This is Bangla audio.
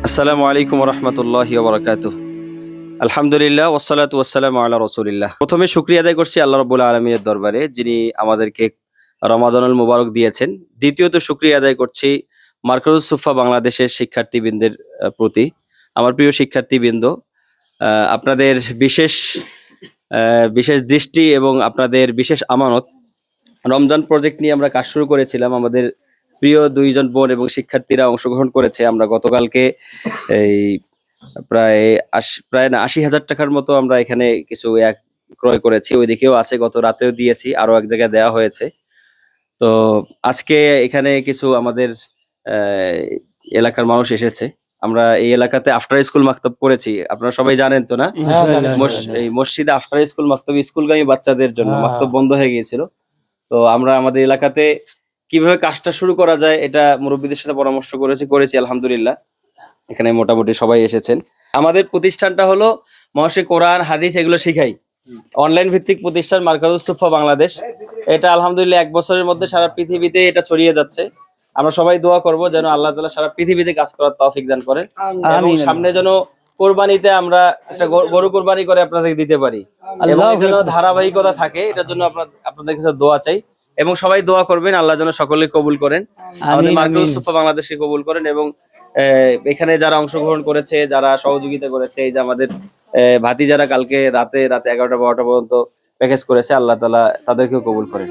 আসসালামু আলাইকুম রহমতুল্লাহি ওয়া বারাকাতুহু। আলহামদুলিল্লাহ ওয়াসসালাতু ওয়াসসালামু আলা রাসূলিল্লাহ। প্রথমে শুকরিয়া আদায় করছি আল্লাহ রাব্বুল আলামিনের দরবারে, যিনি আমাদেরকে রমাদানুল মুবারক দিয়েছেন। দ্বিতীয়ত শুকরিয়া আদায় করছি মার্কাজুস সুফা বাংলাদেশের শিক্ষার্থীবৃন্দের প্রতি। আমার প্রিয় শিক্ষার্থীবৃন্দ, আপনাদের বিশেষ বিশেষ দৃষ্টি এবং আপনাদের বিশেষ আমানত, রমজান প্রজেক্ট নিয়ে আমরা কাজ শুরু করেছিলাম। আমাদের প্রিয় দুইজন বোন এবং শিক্ষার্থীরা অংশগ্রহণ করেছে। আমরা গতকালকে এই প্রায় না ৮০,০০০ টাকার মতো আমরা এখানে কিছু ক্রয় করেছি। ওইদিকেও আছে, গত রাতেও দিয়েছি, আরো এক জায়গায় দেওয়া হয়েছে। তো আজকে এখানে কিছু আমাদের আহ, এলাকার মানুষ এসেছে। আমরা এই এলাকাতে আফটার স্কুল মাকতাব করেছি, আপনারা সবাই জানেন তো না? এই মসজিদে আফটার স্কুল মাকতাব স্কুলগামী বাচ্চাদের জন্য মাকতাব বন্ধ হয়ে গিয়েছিল। তো আমরা আমাদের এলাকাতে কিভাবে কাজটা শুরু করা যায় এটা মুরব্বীদের সাথে পরামর্শ করেছি আলহামদুলিল্লাহ। এখানে মোটামুটি সবাই এসেছেন। আমাদের প্রতিষ্ঠানটা হলো মহাশে কোরআন হাদিস এগুলো শিখাই, অনলাইন ভিত্তিক প্রতিষ্ঠান মার্কাজুস সুফা বাংলাদেশ। এটা আলহামদুলিল্লাহ 1 বছরের মধ্যে সারা পৃথিবীতে এটা ছড়িয়ে যাচ্ছে। আমরা সবাই দোয়া করব যেন আল্লাহ তাআলা সারা পৃথিবীতে কাজ করার তৌফিক দান করেন, এবং সামনে যেন কোরবানিতে আমরা একটা গরু কোরবানি করে আপনাদেরকে দিতে পারি, এবং এর জন্য ধারাবাহিকতা থাকে। এটার জন্য আপনাদের কাছে দোয়া চাই, এবং সবাই দোয়া করবেন আল্লাহ যেন সকলে কবুল করেন, আমাদের মার্কাজুস সুফা বাংলাদেশকে কবুল করেন। এবং এখানে যারা অংশগ্রহণ করেছে, যারা সহযোগিতা করেছে, এই যে আমাদের ভাতিজারা কালকে রাতে 11টা 12টা পর্যন্ত প্যাকেজ করেছে, আল্লাহ তাআলা তাদেরকেও কবুল করেন।